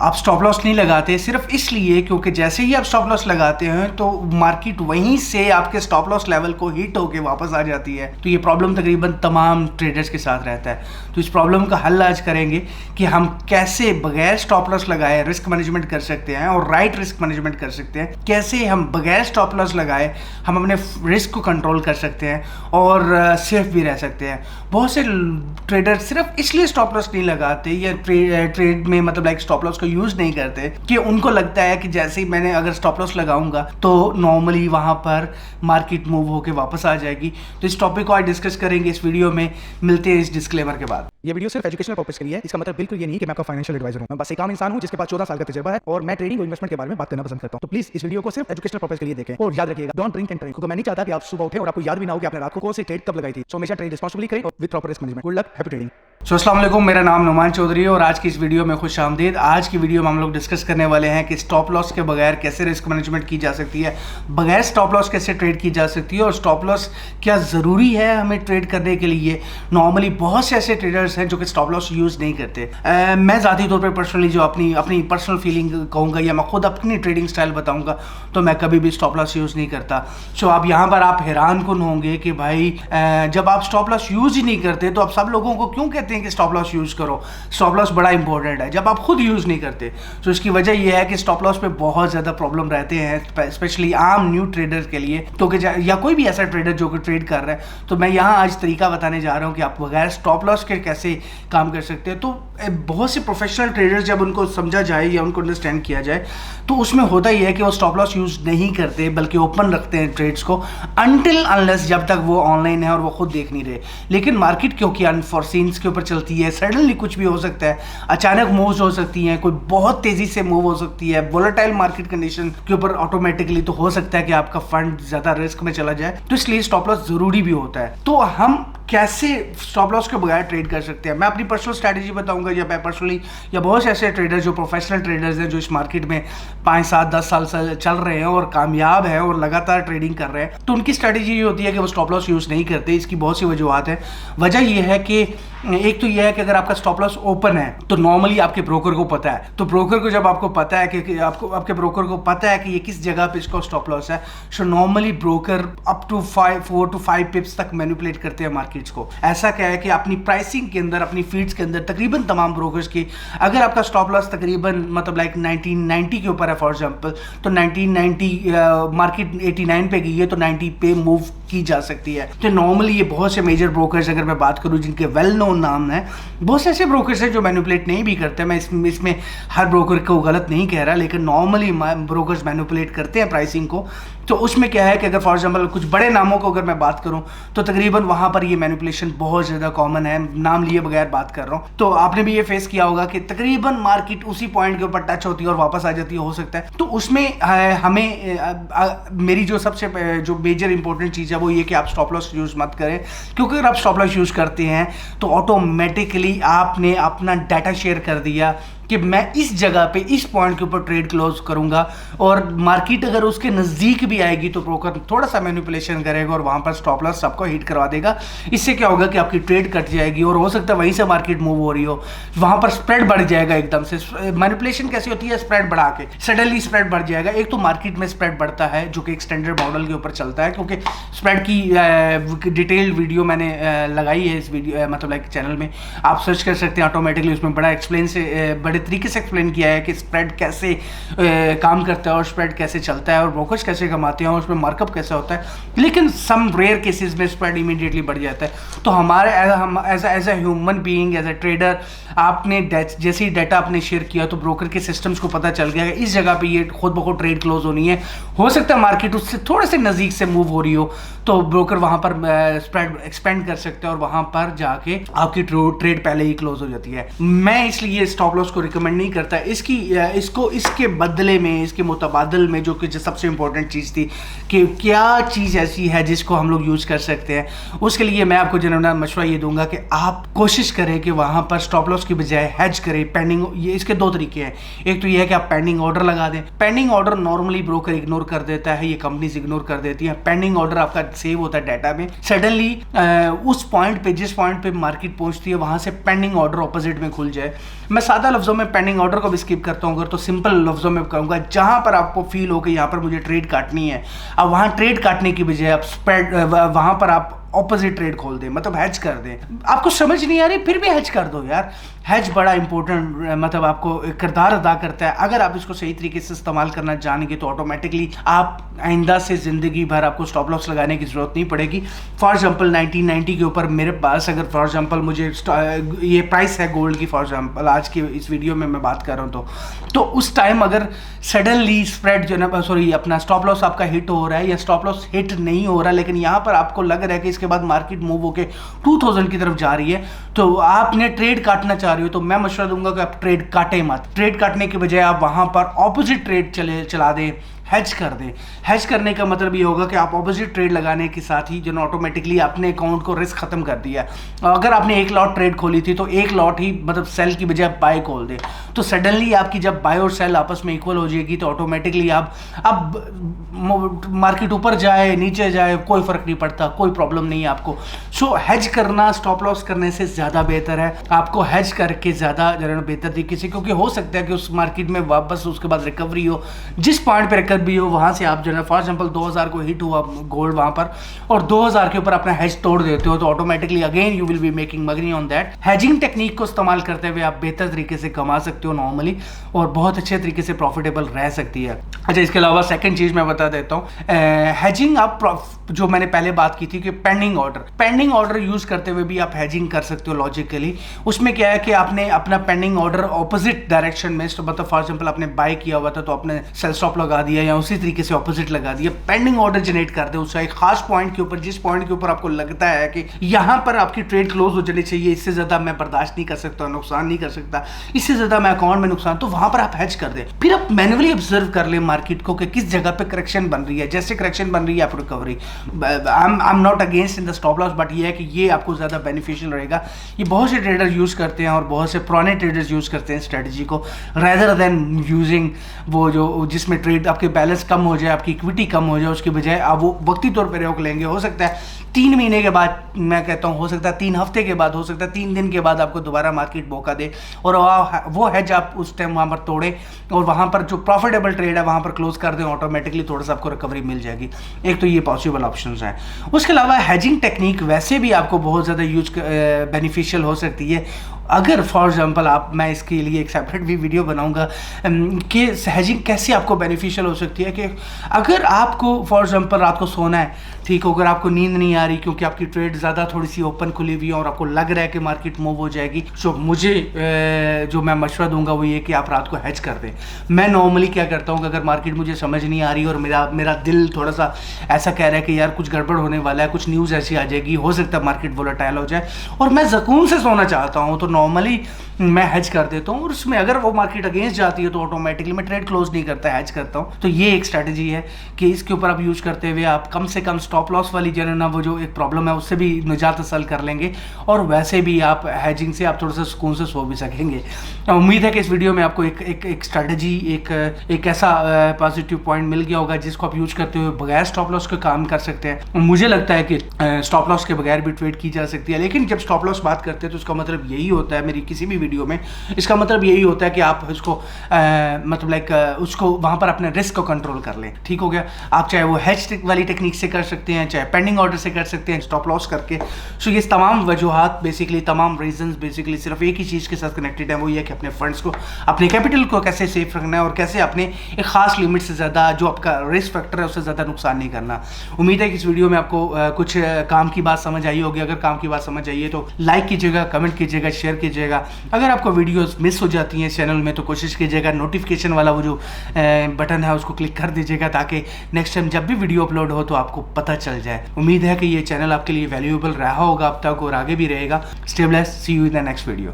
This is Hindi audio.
आप स्टॉप लॉस नहीं लगाते सिर्फ इसलिए क्योंकि जैसे ही आप स्टॉप लॉस लगाते हैं तो मार्केट वहीं से आपके स्टॉप लॉस लेवल को हिट होके वापस आ जाती है। तो ये प्रॉब्लम तकरीबन तमाम ट्रेडर्स के साथ रहता है। तो इस प्रॉब्लम का हल आज करेंगे कि हम कैसे बगैर स्टॉप लॉस लगाए रिस्क मैनेजमेंट कर सकते हैं और राइट रिस्क मैनेजमेंट कर सकते हैं। कैसे हम बगैर स्टॉप लॉस लगाए हम अपने रिस्क को कंट्रोल कर सकते हैं और सेफ भी रह सकते हैं। बहुत से ट्रेडर सिर्फ इसलिए स्टॉप लॉस नहीं लगाते या ट्रेड में मतलब लाइक स्टॉप लॉस को यूज नहीं करते कि उनको लगता है कि जैसे ही मैंने अगर स्टॉप लॉस लगाऊंगा तो नॉर्मली वहां पर मार्केट मूव होकर वापस आ जाएगी। तो इस टॉपिक को आज डिस्कस करेंगे इस वीडियो में। मिलते हैं इस डिस्क्लेमर के बाद। ये वीडियो सिर्फ एजुकेशनल पर्पस के लिए है। इसका मतलब बिल्कुल ये नहीं कि मैं आपका फाइनेंशियल एडवाइजर हूं। मैं बस एक आम इंसान हूं जिसके पास 14 साल का तजुर्बा है और मैं ट्रेडिंग और इन्वेस्टमेंट के बारे में बात करना पसंद करता हूं। तो प्लीज इस वीडियो को सिर्फ एजुकेशनल पर्पस के लिए देखें और याद रखिएगा, डोंट ड्रिंक एंड ड्राइव, क्योंकि मैं नहीं चाहता कि आप सुबह उठें और आपको याद भी ना हो कि आपने रात को कौन सी ट्रेड कब लगाई थी। सो हमेशा ट्रेड रिस्पांसिबली करें और with proper risk management. Good luck, happy trading. अस्सलाम वालेकुम, मेरा नाम नुमान चौधरी है और आज की इस वीडियो में खुश आमदीद। आज की वीडियो में हम लोग डिस्कस करने वाले हैं कि स्टॉप लॉस के बगैर कैसे रिस्क मैनेजमेंट की जा सकती है, बगैर स्टॉप लॉस कैसे ट्रेड की जा सकती है और स्टॉप लॉस क्या ज़रूरी है हमें ट्रेड करने के लिए। नॉर्मली बहुत से ऐसे ट्रेडर्स हैं जो कि स्टॉप लॉस यूज़ नहीं करते। मैं ज़ाती तौर पर पर्सनली जो अपनी पर्सनल फीलिंग कहूँगा या मैं खुद अपनी ट्रेडिंग स्टाइल बताऊँगा तो मैं कभी भी स्टॉप लॉस यूज़ नहीं करता। सो अब यहाँ पर आप हैरान कुन होंगे कि भाई जब आप स्टॉप लॉस यूज़ ही नहीं करते तो आप सब लोगों को क्यों कहते हैं कि स्टॉप लॉस यूज़ करो। स्टॉप लॉस बड़ा इंपॉर्टेंट है जब आप खुद यूज़ नहीं करते। तो इसकी वजह यह है कि स्टॉप लॉस पे बहुत ज़्यादा प्रॉब्लम रहते हैं स्पेशली आम न्यू ट्रेडर्स के लिए। क्योंकि या कोई भी ऐसा ट्रेडर जो कि ट्रेड कर रहा है। तो मैं यहाँ आज तरीका बताने जा रहा हूँ कि आप बगैर स्टॉप लॉस के कैसे काम कर सकते हैं। तो बहुत से प्रोफेशनल ट्रेडर्स जब उनको समझा जाए या उनको अंडरस्टैंड किया जाए तो उसमें होता ही है कि वो स्टॉप लॉस यूज़ नहीं करते बल्कि ओपन रखते हैं ट्रेड्स को अनटिल अनलेस जब तक वो ऑनलाइन है और वो खुद देख नहीं रहे। लेकिन मार्केट क्योंकि अनफॉर्सीन्स के ऊपर चलती है, सडनली कुछ भी हो सकता है, अचानक मूव्स हो सकती हैं, कोई बहुत तेज़ी से मूव हो सकती है, वोलेटाइल मार्केट कंडीशन के ऊपर ऑटोमेटिकली तो हो सकता है कि आपका फंड ज़्यादा रिस्क में चला जाए। तो इसलिए स्टॉप लॉस ज़रूरी भी होता है। तो हम कैसे स्टॉप लॉस के बगैर ट्रेड कर सकते हैं मैं अपनी पर्सनल स्ट्रैटेजी बताऊंगा या मैं पर्सनली या बहुत से ऐसे ट्रेडर्स जो प्रोफेशनल ट्रेडर्स हैं जो इस मार्केट में 5, 7, 10 साल से चल रहे हैं और कामयाब हैं और लगातार ट्रेडिंग कर रहे हैं। तो उनकी स्ट्रैटेजी ये होती है कि वो स्टॉप लॉस यूज़ नहीं करते। इसकी बहुत सी वजूहत है। वजह यह है कि एक तो यह है कि अगर आपका स्टॉप लॉस ओपन है तो नॉर्मली आपके ब्रोकर को पता है। तो ब्रोकर को जब आपको पता है कि आपके ब्रोकर को पता है कि ये किस जगह पे इसका स्टॉप लॉस है, so normally broker up to 4 to 5 pips तक मैनिपुलेट करते हैं मार्केट्स को। ऐसा क्या है कि अपनी प्राइसिंग के अंदर, अपनी फीड्स के अंदर तकरीबन तमाम ब्रोकर्स की अगर आपका स्टॉप लॉस तकरीबन मतलब लाइक 1990 के ऊपर है फॉर एग्जांपल, तो 1990 मार्केट 89 पे गई है तो 90 पे मूव की जा सकती है। तो नॉर्मली ये बहुत से मेजर ब्रोकर्स अगर मैं बात करूं जिनके वेल नोन नाम है, बहुत से ऐसे ब्रोकर्स हैं जो मैनिपुलेट नहीं भी करते। मैं इसमें हर ब्रोकर को गलत नहीं कह रहा, लेकिन नॉर्मली ब्रोकर्स मैनिपुलेट करते हैं प्राइसिंग को। तो उसमें क्या है कि अगर फॉर एग्जांपल कुछ बड़े नामों को अगर मैं बात करूं तो तकरीबन वहां पर ये मैनिपुलेशन बहुत ज़्यादा कॉमन है। नाम लिए बगैर बात कर रहा हूं। तो आपने भी ये फेस किया होगा कि तकरीबन मार्केट उसी पॉइंट के ऊपर टच होती है और वापस आ जाती है, हो सकता है। तो उसमें हमें मेरी जो सबसे जो मेजर इंपॉर्टेंट चीज़ है वो ये कि आप स्टॉप लॉस यूज़ मत करें। क्योंकि अगर आप स्टॉप लॉस यूज़ करते हैं तो ऑटोमेटिकली आपने अपना डाटा शेयर कर दिया कि मैं इस जगह पे इस पॉइंट के ऊपर ट्रेड क्लोज करूंगा और मार्केट अगर उसके नज़दीक भी आएगी तो ब्रोकर थोड़ा सा मैनिपुलेशन करेगा और वहां पर स्टॉप लॉस सबको हिट करवा देगा। इससे क्या होगा कि आपकी ट्रेड कट जाएगी और हो सकता है वहीं से मार्केट मूव हो रही हो, वहां पर स्प्रेड बढ़ जाएगा एकदम से। मैनिपुलेशन कैसी होती है? स्प्रेड बढ़ा के सडनली स्प्रेड बढ़ जाएगा। एक तो मार्केट में स्प्रेड बढ़ता है जो कि एक स्टैंडर्ड मॉडल के ऊपर चलता है, क्योंकि स्प्रेड की डिटेल्ड वीडियो मैंने लगाई है इस वीडियो मतलब लाइक चैनल में, आप सर्च कर सकते हैं ऑटोमेटिकली। उसमें बड़ा एक्सप्लेन से बड़े तरीके से एक्सप्लेन किया है कि स्प्रेड कैसे काम करता है और स्प्रेड कैसे चलता है और ब्रोकर्स कैसे कमाते हैं और उसमें मार्कअप कैसे होता है। लेकिन सम रेयर केसेस में स्प्रेड इमीडिएटली बढ़ जाता है। तो हमारे as a human being, as a trader, आपने जैसे ही डाटा आपने शेयर किया तो ब्रोकर के सिस्टम्स को पता चल गया कि इस जगह पे ये खुद ब खुद ट्रेड क्लोज होनी है। हो सकता है मार्केट उससे थोड़े से नज़दीक से मूव हो रही हो तो ब्रोकर वहाँ पर स्प्रेड एक्सपेंड कर सकते हैं और वहाँ पर जाके आपकी ट्रेड पहले ही क्लोज हो जाती है। मैं इसलिए स्टॉप लॉस को रिकमेंड नहीं करता। इसके बदले में, इसके मुतबादल में जो कि सबसे इंपॉर्टेंट चीज़ थी कि क्या चीज़ ऐसी है जिसको हम लोग यूज़ कर सकते हैं, उसके लिए मैं आपको जनरल मशवरा ये दूंगा कि आप कोशिश करें कि वहाँ पर स्टॉप लॉस की बजाय हेज करें। पेंडिंग, ये इसके दो तरीके हैं। एक तो ये है कि आप पेंडिंग ऑर्डर लगा दें। Pending order normally broker ignore कर देता है, ये कंपनीज इग्नोर कर देती हैं। पेंडिंग ऑर्डर आपका सेव होता है डाटा में। सडनली उस पॉइंट पे, जिस पॉइंट पे मार्केट पहुंचती है, वहां से पेंडिंग ऑर्डर ऑपोजिट में खुल जाए। मैं सादा लफ्जों मैं पेंडिंग ऑर्डर को भी स्किप करता हूँ, अगर तो सिंपल लफ्जों में कहूँगा, जहाँ पर आपको फील हो कि यहाँ पर मुझे ट्रेड काटनी है, अब वहाँ ट्रेड काटने की बजाय आप स्प्रेड, वहाँ पर आप ऑपोजिट ट्रेड खोल दें, मतलब हैज कर दें। आपको समझ नहीं आ रही फिर भी हैज कर दो यार। हैज बड़ा इंपॉर्टेंट मतलब आपको किरदार अदा करता है। अगर आप इसको सही तरीके से इस्तेमाल करना जानेंगे तो ऑटोमेटिकली आप आइंदा से ज़िंदगी भर आपको स्टॉप लॉस लगाने की ज़रूरत नहीं पड़ेगी। फॉर एग्जांपल 1990 के ऊपर मेरे पास, अगर फॉर एग्जांपल मुझे ये प्राइस है गोल्ड की, फॉर एग्जांपल आज की इस वीडियो में मैं बात कर रहा हूँ, तो उस टाइम अगर सडनली स्प्रेड जो ना, सॉरी, अपना स्टॉप लॉस आपका हिट हो रहा है या स्टॉप लॉस हिट नहीं हो रहा, लेकिन यहाँ पर आपको लग रहा है कि इसके बाद मार्केट मूव होके 2000 की तरफ जा रही है, तो आपने ट्रेड काटना चाह रही हो, तो मैं मशवरा दूंगा कि आप ट्रेड काटें मत। ट्रेड काटने के बजाय आप वहां पर ऑपोजिट ट्रेड चला दें, हैज कर दें। हैज करने का मतलब ये होगा कि आप ऑपोजिट ट्रेड लगाने के साथ ही जो ना ऑटोमेटिकली अपने अकाउंट को रिस्क खत्म कर दिया। अगर आपने एक लॉट ट्रेड खोली थी तो एक लॉट ही मतलब सेल की बजाय बाय खोल दें, तो सडनली आपकी जब बाय और सेल आपस में इक्वल हो जाएगी तो ऑटोमेटिकली आप, अब मार्केट ऊपर जाए नीचे जाए कोई फर्क नहीं पड़ता, कोई प्रॉब्लम नहीं है आपको। सो हैज करना स्टॉप लॉस करने से ज़्यादा बेहतर है, आपको हैज करके ज़्यादा बेहतर तरीके से, क्योंकि हो सकता है कि उस मार्केट में वापस उसके बाद रिकवरी हो, जिस पॉइंट पर भी हो वहां से आप जो है फॉर एग्जांपल 2000 को हिट हुआ गोल्ड वहां पर और 2000 के ऊपर अपना हेज तोड़ देते हो, तो automatically again you will be making money on that. Hedging technique को इस्तेमाल करते हुए आप बेहतर तरीके से कमा सकते हो नॉर्मली, और बहुत अच्छे तरीके से प्रॉफिटेबल रह सकती है। अच्छा, इसके अलावा सेकंड चीज मैं बता देता हूँ, हेजिंग आप जो मैंने पहले बात की थी कि पेंडिंग ऑर्डर यूज करते हुए भी आप हेजिंग कर सकते हो लॉजिकली। उसमें क्या है कि आपने अपना पेंडिंग ऑर्डर ऑपोजिट डायरेक्शन में, तो मतलब फॉर एग्जांपल आपने बाय किया हुआ था तो आपने सेल स्टॉप लगा दिया या उसी तरीके से ऑपोजिट लगा दिया। पेंडिंग ऑर्डर जनरेट कर दे उसका एक खास पॉइंट के ऊपर, जिस पॉइंट के ऊपर आपको लगता है कि यहां पर आपकी ट्रेड क्लोज हो जानी चाहिए, इससे ज्यादा मैं बर्दाश्त नहीं कर सकता, नुकसान नहीं कर सकता, इससे ज्यादा मैं अकाउंट में नुकसान, तो वहां पर आप हेज कर दे। फिर आप मैन्युअली ऑब्जर्व कर ले मार्केट को कि किस जगह पे करेक्शन बन रही है, जैसे करेक्शन बन रही है आप recovery. I am not against in the stop loss, but ये है कि ये आपको ज्यादा बेनिफिशियल रहेगा। ये बहुत से ट्रेडर यूज करते हैं और बहुत से पुराने ट्रेडर्स यूज करते हैं स्ट्रेटजी को, रेदर देन यूजिंग वो जो जिसमें ट्रेड आपके बैलेंस कम हो जाए, आपकी इक्विटी कम हो जाए, उसके बजाय आप वो वक्ती तौर पर रोक लेंगे। हो सकता है 3 महीने के बाद, मैं कहता हूँ हो सकता है 3 हफ्ते के बाद, हो सकता है 3 दिन के बाद आपको दोबारा मार्केट मौका दे और वो हैज आप उस टाइम वहाँ पर तोड़े और वहाँ पर जो प्रॉफिटेबल ट्रेड है वहाँ पर क्लोज कर दें, ऑटोमेटिकली थोड़ा सा आपको रिकवरी मिल जाएगी। एक तो ये पॉसिबल ऑप्शन है। उसके अलावा हैजिंग टेक्निक वैसे भी आपको बहुत ज़्यादा बेनिफिशियल हो सकती है। अगर फॉर एग्जांपल आप, मैं इसके लिए एक सेपरेट भी वीडियो बनाऊंगा कि हैजिंग कैसे आपको बेनिफिशियल हो सकती है। कि अगर आपको फॉर एग्जांपल रात को सोना है, ठीक हो, अगर आपको नींद नहीं आ रही क्योंकि आपकी ट्रेड ज़्यादा थोड़ी सी ओपन खुली हुई है और आपको लग रहा है कि मार्केट मूव हो जाएगी, सो मुझे जो मैं मशवरा दूंगा वो ये कि आप रात को हैज कर दें। मैं नॉर्मली क्या करता हूँ कि अगर मार्केट मुझे समझ नहीं आ रही और मेरा दिल थोड़ा सा ऐसा कह रहा है कि यार कुछ गड़बड़ होने वाला है, कुछ न्यूज़ ऐसी आ जाएगी, हो सकता है मार्केट वोलेटाइल हो जाए और मैं सुकून से सोना चाहता हूँ, तो नॉर्मली मैं हेज कर देता हूँ। और उसमें अगर वो मार्केट अगेंस्ट जाती है तो ऑटोमेटिकली मैं ट्रेड क्लोज नहीं करता, हेज करता हूँ। तो ये एक स्ट्रैटेजी है कि इसके ऊपर आप यूज करते हुए आप कम से कम स्टॉप लॉस वाली जो है ना, वो जो एक प्रॉब्लम है उससे भी निजात हासिल कर लेंगे और वैसे भी आप हेजिंग से आप थोड़ा सा सुकून से सो भी सकेंगे। उम्मीद है कि इस वीडियो में आपको एक स्ट्रैटेजी, एक ऐसा पॉजिटिव पॉइंट मिल गया होगा जिसको आप यूज करते हुए बगैर स्टॉप लॉस के काम कर सकते हैं। मुझे लगता है कि स्टॉप लॉस के बगैर भी ट्रेड की जा सकती है, लेकिन जब स्टॉप लॉस बात करते हैं तो उसका मतलब यही होता है, मेरी किसी भी वीडियो में इसका मतलब यही होता है कि आप उसको मतलब लाइक उसको वहां पर अपने रिस्क को कंट्रोल कर लें। ठीक हो गया। आप चाहे वो हेज वाली टेक्निक से कर सकते हैं, चाहे पेंडिंग ऑर्डर से कर सकते हैं, स्टॉप लॉस करके। सो ये तमाम वजूहात बेसिकली, तमाम रीजंस बेसिकली सिर्फ एक ही चीज़ के साथ कनेक्टेड है, वो ये कि अपने फंड्स को, अपने कैपिटल को कैसे सेफ रखना है और कैसे अपने एक खास लिमिट से ज़्यादा जो आपका रिस्क फैक्टर है उससे ज़्यादा नुकसान नहीं करना। उम्मीद है कि इस वीडियो में आपको कुछ काम की बात समझ आई होगी। अगर काम की बात समझ आई है तो लाइक कीजिएगा, कमेंट कीजिएगा, शेयर कीजिएगा। अगर आपको वीडियोस मिस हो जाती हैं चैनल में तो कोशिश कीजिएगा नोटिफिकेशन वाला वो जो बटन है उसको क्लिक कर दीजिएगा ताकि नेक्स्ट टाइम जब भी वीडियो अपलोड हो तो आपको पता चल जाए। उम्मीद है कि ये चैनल आपके लिए वैल्यूएबल रहा होगा अब तक और आगे भी रहेगा। Stay blessed, see you in the next video.